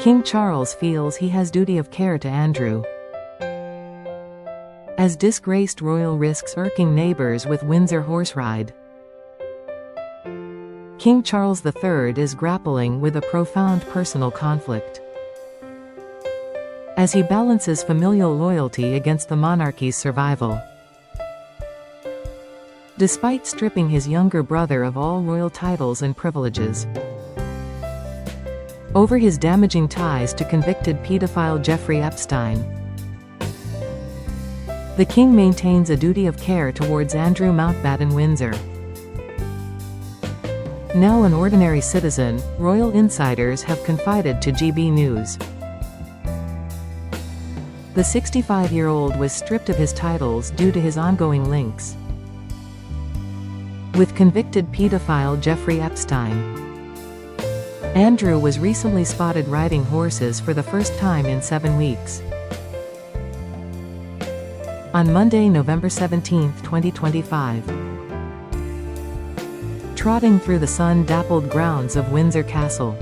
King Charles feels he has duty of care to Andrew, as disgraced royal risks irking neighbors with Windsor horse ride. King Charles III is grappling with a profound personal conflict, as he balances familial loyalty against the monarchy's survival. Despite stripping his younger brother of all royal titles and privileges over his damaging ties to convicted pedophile Jeffrey Epstein, the king maintains a duty of care towards Andrew Mountbatten Windsor. Now an ordinary citizen, royal insiders have confided to GB News. The 65-year-old was stripped of his titles due to his ongoing links with convicted pedophile Jeffrey Epstein. Andrew was recently spotted riding horses for the first time in 7 weeks. On Monday, November 17, 2025. Trotting through the sun-dappled grounds of Windsor Castle,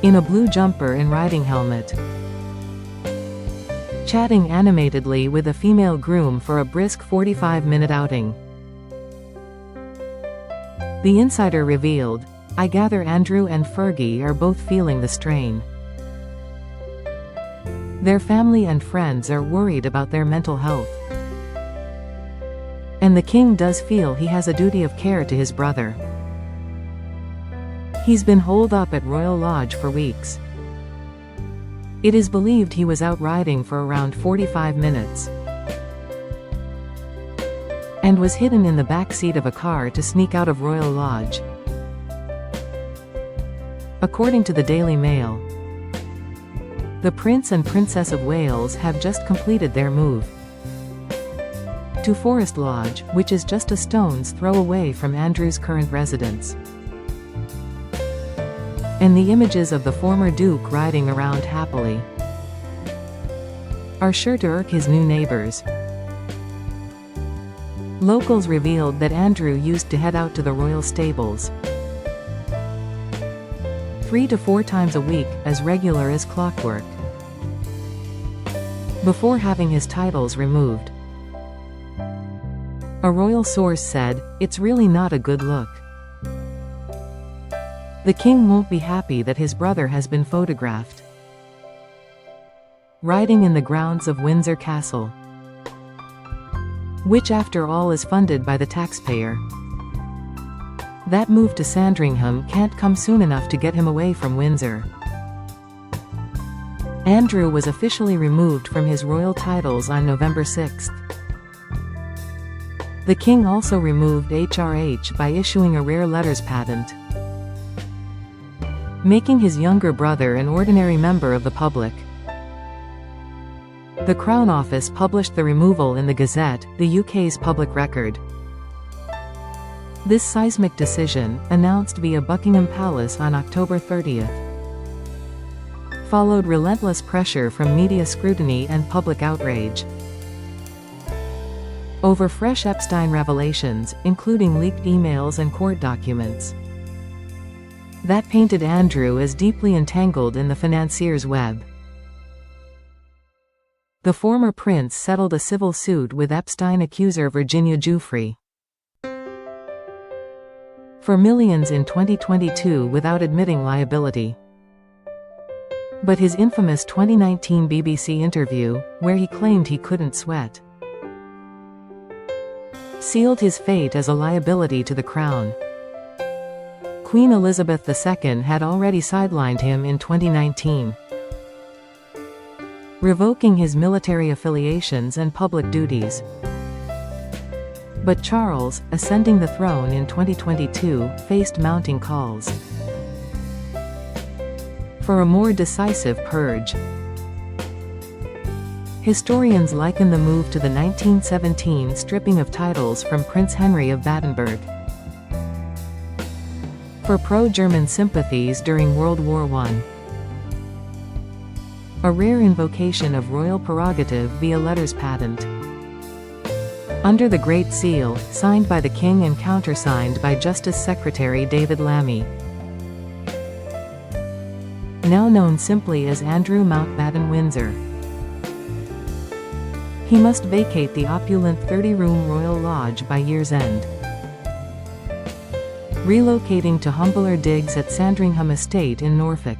in a blue jumper and riding helmet, chatting animatedly with a female groom for a brisk 45-minute outing. The insider revealed, "I gather Andrew and Fergie are both feeling the strain. Their family and friends are worried about their mental health. And the king does feel he has a duty of care to his brother. He's been holed up at Royal Lodge for weeks. It is believed he was out riding for around 45 minutes. And was hidden in the back seat of a car to sneak out of Royal Lodge." According to the Daily Mail, the Prince and Princess of Wales have just completed their move to Forest Lodge, which is just a stone's throw away from Andrew's current residence. And the images of the former Duke riding around happily are sure to irk his new neighbors. Locals revealed that Andrew used to head out to the royal stables 3 to 4 times a week, as regular as clockwork, before having his titles removed. A royal source said, "It's really not a good look. The king won't be happy that his brother has been photographed riding in the grounds of Windsor Castle, which after all is funded by the taxpayer. That move to Sandringham can't come soon enough to get him away from Windsor." Andrew was officially removed from his royal titles on November 6. The king also removed HRH by issuing a rare letters patent, making his younger brother an ordinary member of the public. The Crown Office published the removal in the Gazette, the UK's public record. This seismic decision, announced via Buckingham Palace on October 30, followed relentless pressure from media scrutiny and public outrage over fresh Epstein revelations, including leaked emails and court documents that painted Andrew as deeply entangled in the financier's web. The former prince settled a civil suit with Epstein accuser Virginia Giuffre for millions in 2022 without admitting liability. But his infamous 2019 BBC interview, where he claimed he couldn't sweat, sealed his fate as a liability to the crown. Queen Elizabeth II had already sidelined him in 2019, revoking his military affiliations and public duties. But Charles, ascending the throne in 2022, faced mounting calls for a more decisive purge. Historians liken the move to the 1917 stripping of titles from Prince Henry of Battenberg for pro-German sympathies during World War I. A rare invocation of royal prerogative via letters patent. Under the Great Seal, signed by the King and countersigned by Justice Secretary David Lammy. now known simply as Andrew Mountbatten Windsor. He must vacate the opulent 30-room Royal Lodge by year's end, relocating to humbler digs at Sandringham Estate in Norfolk.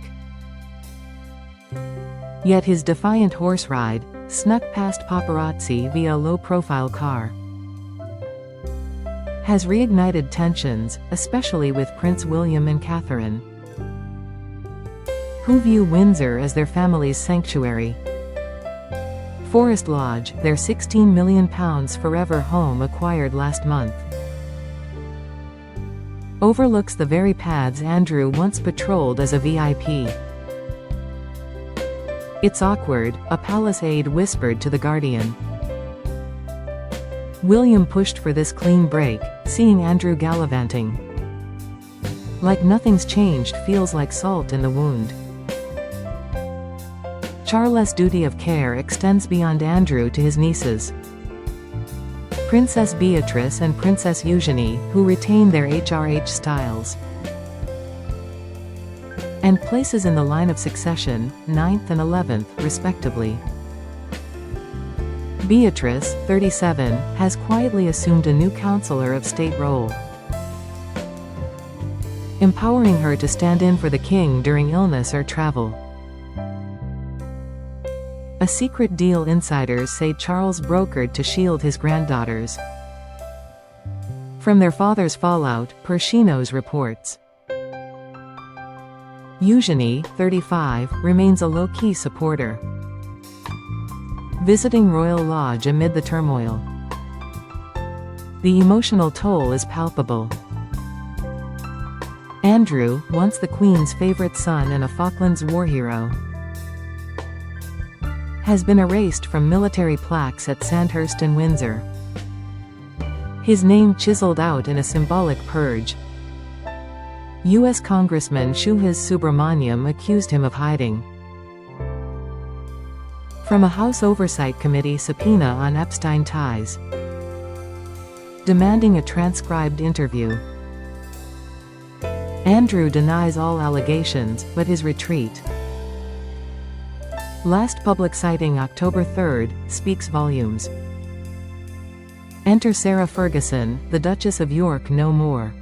Yet his defiant horse ride snuck past paparazzi via a low-profile car has reignited tensions, especially with Prince William and Catherine, who view Windsor as their family's sanctuary. Forest Lodge, their £16 million forever home acquired last month, overlooks the very paths Andrew once patrolled as a VIP. "It's awkward," a palace aide whispered to The Guardian. William pushed for this clean break, seeing Andrew gallivanting like nothing's changed feels like salt in the wound. Charles' duty of care extends beyond Andrew to his nieces, Princess Beatrice and Princess Eugenie, who retain their HRH styles and places in the line of succession, 9th and 11th, respectively. Beatrice, 37, has quietly assumed a new Counselor of State role, empowering her to stand in for the king during illness or travel. A secret deal insiders say Charles brokered to shield his granddaughters from their father's fallout, Persinos reports. Eugenie, 35, remains a low-key supporter, visiting Royal Lodge amid the turmoil. The emotional toll is palpable. Andrew, once the Queen's favorite son and a Falklands war hero, has been erased from military plaques at Sandhurst and Windsor, his name chiseled out in a symbolic purge. U.S. Congressman Shuhas Subramaniam accused him of hiding from a House Oversight Committee subpoena on Epstein ties, demanding a transcribed interview. Andrew denies all allegations, but his retreat, last public sighting October 3, speaks volumes. Enter Sarah Ferguson, the Duchess of York no more,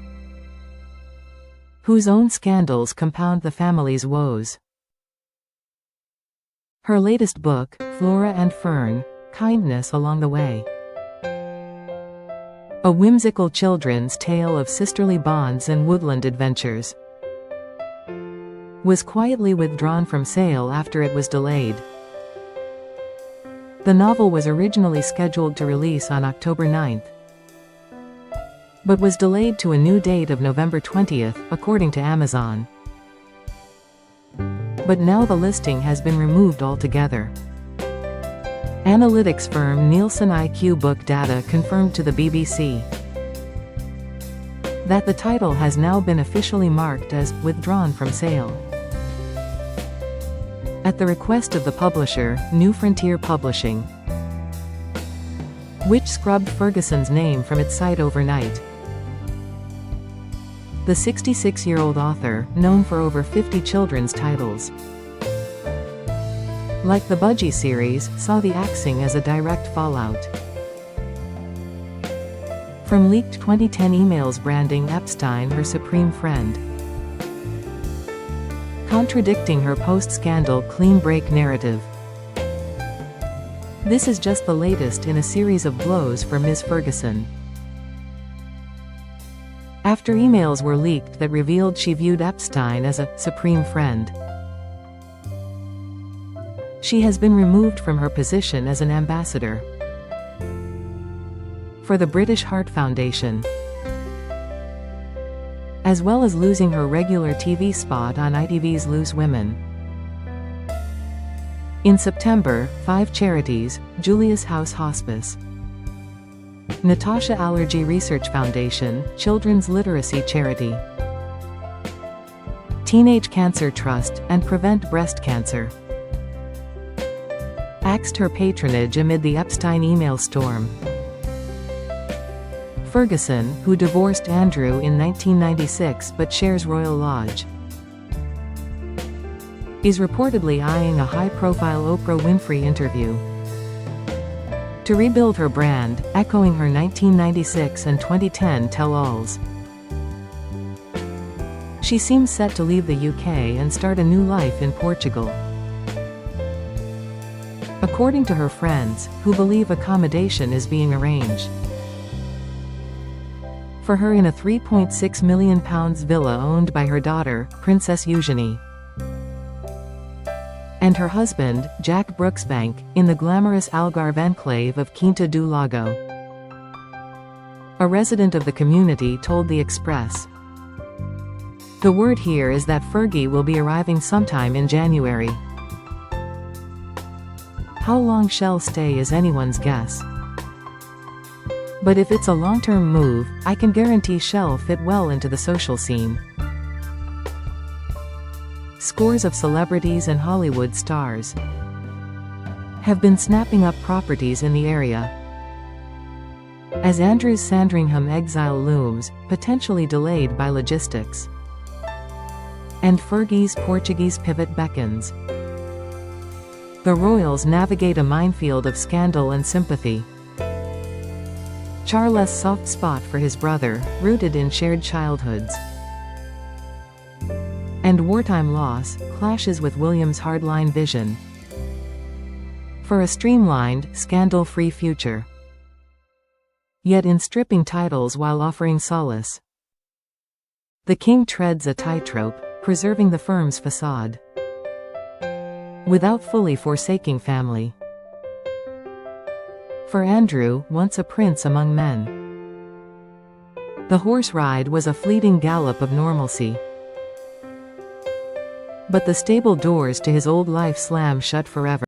whose own scandals compound the family's woes. Her latest book, Flora and Fern, Kindness Along the Way, a whimsical children's tale of sisterly bonds and woodland adventures, was quietly withdrawn from sale after it was delayed. The novel was originally scheduled to release on October 9, but was delayed to a new date of November 20, according to Amazon. But now the listing has been removed altogether. Analytics firm Nielsen IQ Book Data confirmed to the BBC that the title has now been officially marked as withdrawn from sale, at the request of the publisher, New Frontier Publishing, which scrubbed Ferguson's name from its site overnight. The 66-year-old author, known for over 50 children's titles, like the Budgie series, saw the axing as a direct fallout from leaked 2010 emails branding Epstein her supreme friend, contradicting her post-scandal clean break narrative. This is just the latest in a series of blows for Ms. Ferguson. After emails were leaked that revealed she viewed Epstein as a supreme friend, she has been removed from her position as an ambassador for the British Heart Foundation, as well as losing her regular TV spot on ITV's Loose Women. In September, 5 charities, Julia's House Hospice, Natasha Allergy Research Foundation, Children's Literacy Charity, Teenage Cancer Trust, and Prevent Breast Cancer, axed her patronage amid the Epstein email storm. Ferguson, who divorced Andrew in 1996 but shares Royal Lodge, He's reportedly eyeing a high-profile Oprah Winfrey interview to rebuild her brand, echoing her 1996 and 2010 tell-alls. She seems set to leave the UK and start a new life in Portugal. According to her friends, who believe accommodation is being arranged for her in a £3.6 million villa owned by her daughter, Princess Eugenie, and her husband, Jack Brooksbank, in the glamorous Algarve enclave of Quinta do Lago. A resident of the community told The Express, "The word here is that Fergie will be arriving sometime in January. How long she'll stay is anyone's guess. But if it's a long-term move, I can guarantee she'll fit well into the social scene." Scores of celebrities and Hollywood stars have been snapping up properties in the area as Andrew's Sandringham exile looms, potentially delayed by logistics, and Fergie's Portuguese pivot beckons. The royals navigate a minefield of scandal and sympathy. Charles' soft spot for his brother, rooted in shared childhoods, and wartime loss, clashes with William's hardline vision for a streamlined, scandal-free future. Yet in stripping titles while offering solace, the king treads a tightrope, preserving the firm's facade without fully forsaking family. For Andrew, once a prince among men, the horse ride was a fleeting gallop of normalcy. But the stable doors to his old life slam shut forever.